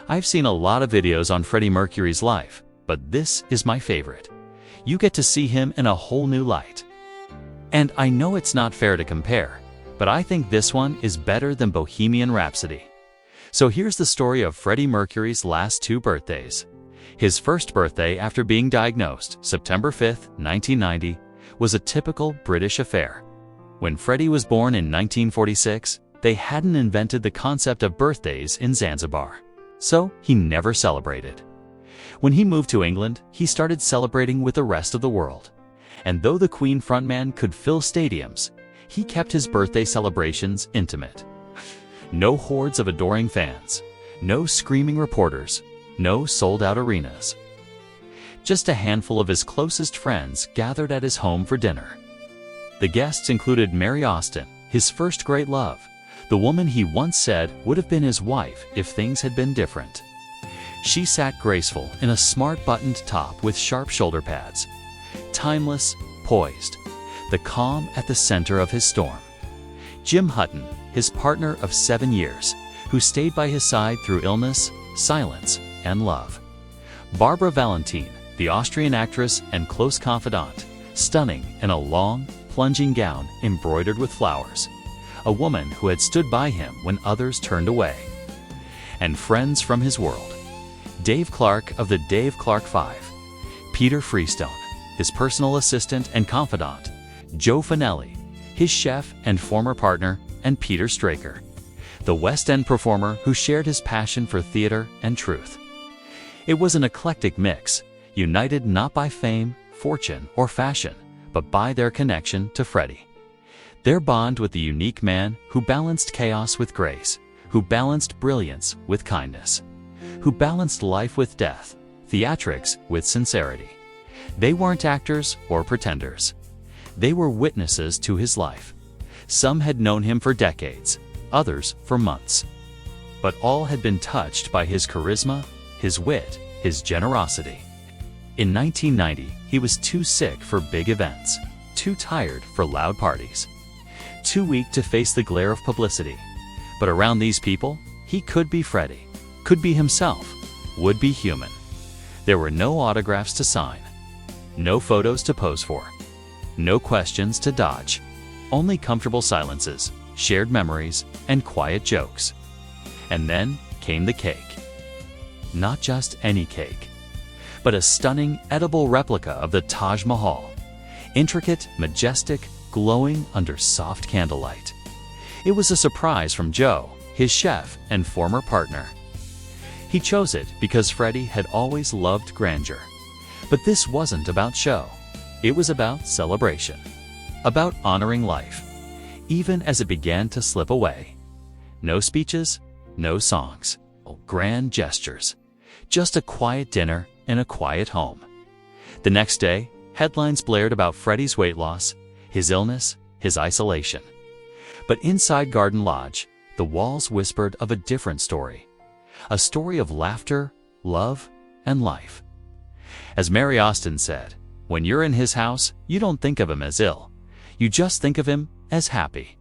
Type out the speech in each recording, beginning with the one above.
I've seen a lot of videos on Freddie Mercury's life, but this is my favorite. You get to see him in a whole new light. And I know it's not fair to compare, but I think this one is better than Bohemian Rhapsody. So here's the story of Freddie Mercury's last two birthdays. His first birthday after being diagnosed, September 5, 1990, was a typical British affair. When Freddie was born in 1946, they hadn't invented the concept of birthdays in Zanzibar, so he never celebrated. When he moved to England, he started celebrating with the rest of the world. And though the Queen frontman could fill stadiums, he kept his birthday celebrations intimate. No hordes of adoring fans, no screaming reporters, no sold-out arenas. Just a handful of his closest friends gathered at his home for dinner. The guests included Mary Austin, his first great love, the woman he once said would have been his wife if things had been different. She sat graceful in a smart buttoned top with sharp shoulder pads, timeless, poised, the calm at the center of his storm. Jim Hutton, his partner of 7 years, who stayed by his side through illness, silence, and love. Barbara Valentin, the Austrian actress and close confidant, stunning in a long, plunging gown embroidered with flowers, a woman who had stood by him when others turned away. And friends from his world. Dave Clark of the Dave Clark 5, Peter Freestone, his personal assistant and confidant, Joe Fanelli, his chef and former partner, and Peter Straker, the West End performer who shared his passion for theater and truth. It was an eclectic mix, united not by fame, fortune, or fashion, but by their connection to Freddie. Their bond with the unique man who balanced chaos with grace, who balanced brilliance with kindness, who balanced life with death, theatrics with sincerity. They weren't actors or pretenders. They were witnesses to his life. Some had known him for decades, others for months. But all had been touched by his charisma, his wit, his generosity. In 1990, he was too sick for big events, too tired for loud parties, too weak to face the glare of publicity. But around these people, he could be Freddie, could be himself, would be human. There were no autographs to sign, no photos to pose for, no questions to dodge, only comfortable silences, shared memories, and quiet jokes. And then came the cake. Not just any cake, but a stunning, edible replica of the Taj Mahal, intricate, majestic, glowing under soft candlelight. It was a surprise from Joe, his chef and former partner. He chose it because Freddie had always loved grandeur. But this wasn't about show. It was about celebration, about honoring life, even as it began to slip away. No speeches, no songs, grand gestures, just a quiet dinner in a quiet home. The next day, headlines blared about Freddie's weight loss, his illness, his isolation. But inside Garden Lodge, the walls whispered of a different story, a story of laughter, love, and life. As Mary Austin said, when you're in his house, you don't think of him as ill. You just think of him as happy.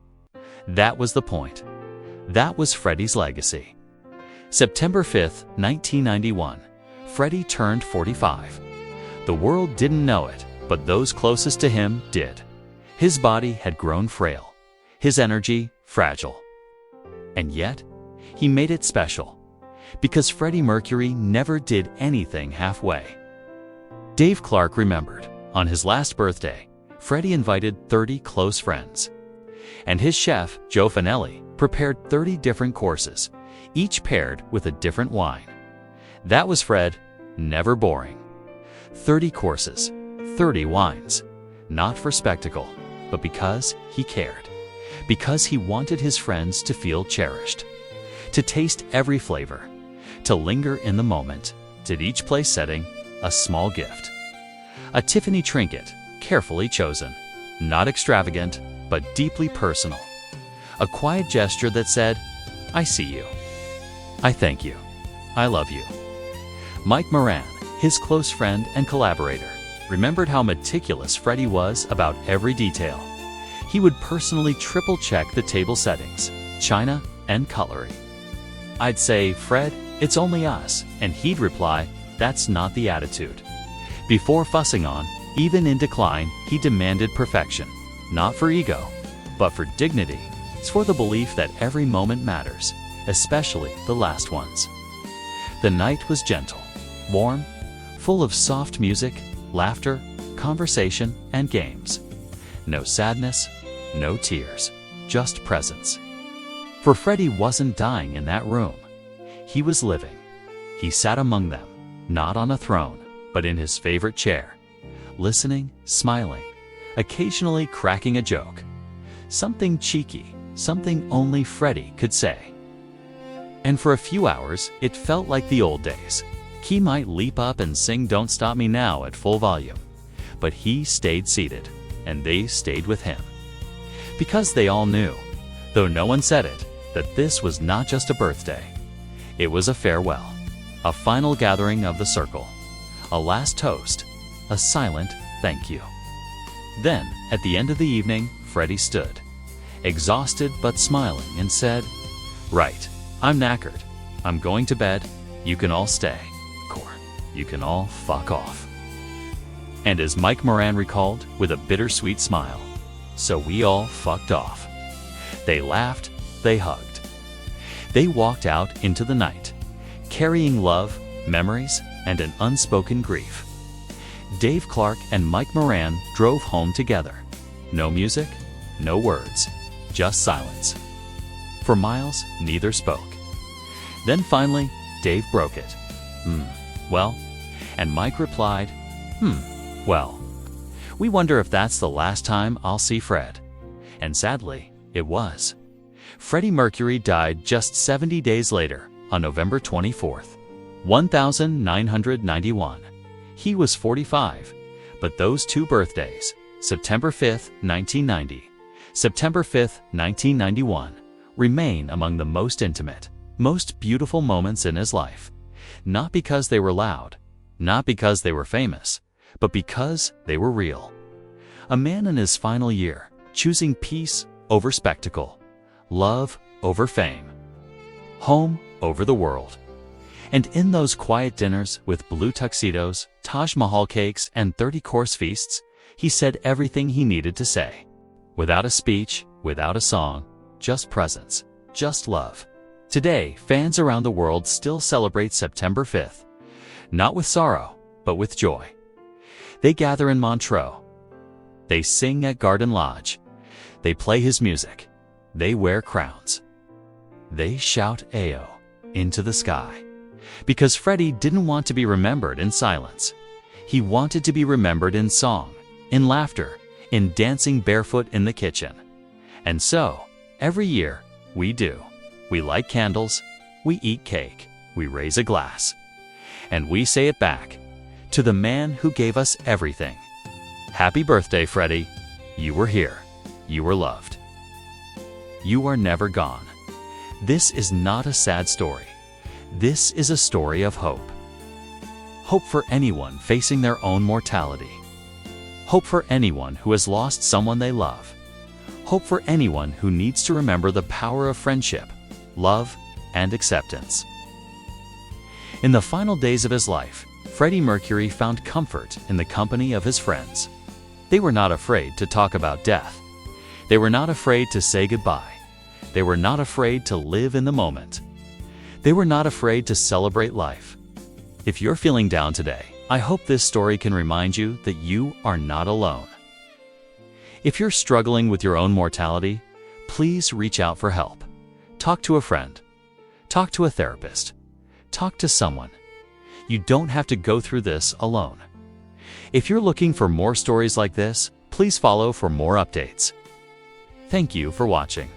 That was the point. That was Freddie's legacy. September 5, 1991, Freddie turned 45. The world didn't know it, but those closest to him did. His body had grown frail, his energy fragile. And yet, he made it special, because Freddie Mercury never did anything halfway. Dave Clark remembered, on his last birthday, Freddie invited 30 close friends. And his chef, Joe Fanelli, prepared 30 different courses, each paired with a different wine. That was Fred, never boring. 30 courses, 30 wines, not for spectacle, but because he cared. Because he wanted his friends to feel cherished, to taste every flavor, to linger in the moment, at each place setting a small gift. A Tiffany trinket, carefully chosen, not extravagant, but deeply personal. A quiet gesture that said, I see you. I thank you. I love you. Mike Moran, his close friend and collaborator, remembered how meticulous Freddie was about every detail. He would personally triple-check the table settings, china, and cutlery. I'd say, Fred, "It's only us," and he'd reply, "That's not the attitude." Before fussing on, even in decline, he demanded perfection, not for ego, but for dignity. It's for the belief that every moment matters, especially the last ones. The night was gentle, warm, full of soft music, laughter, conversation, and games. No sadness, no tears, just presence. For Freddie wasn't dying in that room. He was living. He sat among them, not on a throne, but in his favorite chair, listening, smiling, occasionally cracking a joke. Something cheeky, something only Freddie could say. And for a few hours, it felt like the old days. He might leap up and sing "Don't Stop Me Now" at full volume, but he stayed seated, and they stayed with him. Because they all knew, though no one said it, that this was not just a birthday. It was a farewell, a final gathering of the circle, a last toast, a silent thank you. Then, at the end of the evening, Freddie stood, exhausted but smiling, and said, "Right, I'm knackered. I'm going to bed. You can all stay. Or you can all fuck off." And as Mike Moran recalled with a bittersweet smile, so we all fucked off. They laughed, they hugged. They walked out into the night, carrying love, memories, and an unspoken grief. Dave Clark and Mike Moran drove home together. No music, no words, just silence. For miles, neither spoke. Then finally, Dave broke it. Well, and Mike replied, well. We wonder if that's the last time I'll see Fred." And sadly, it was. Freddie Mercury died just 70 days later, on November 24th, 1991. He was 45, but those two birthdays, September 5th, 1990, September 5th, 1991, remain among the most intimate, most beautiful moments in his life. Not because they were loud, not because they were famous, but because they were real. A man in his final year, choosing peace over spectacle, love over fame, home over the world. And in those quiet dinners with blue tuxedos, Taj Mahal cakes, and 30-course feasts, he said everything he needed to say. Without a speech, without a song, just presence, just love. Today, fans around the world still celebrate September 5th, not with sorrow, but with joy. They gather in Montreux. They sing at Garden Lodge. They play his music. They wear crowns. They shout "Ayo" into the sky. Because Freddie didn't want to be remembered in silence. He wanted to be remembered in song, in laughter, in dancing barefoot in the kitchen. And so, every year, we do. We light candles, we eat cake, we raise a glass. And we say it back, to the man who gave us everything. Happy birthday, Freddie. You were here. You were loved. You are never gone. This is not a sad story. This is a story of hope. Hope for anyone facing their own mortality. Hope for anyone who has lost someone they love. Hope for anyone who needs to remember the power of friendship, love, and acceptance. In the final days of his life, Freddie Mercury found comfort in the company of his friends. They were not afraid to talk about death. They were not afraid to say goodbye. They were not afraid to live in the moment. They were not afraid to celebrate life. If you're feeling down today, I hope this story can remind you that you are not alone. If you're struggling with your own mortality, please reach out for help. Talk to a friend. Talk to a therapist. Talk to someone. You don't have to go through this alone. If you're looking for more stories like this, please follow for more updates. Thank you for watching.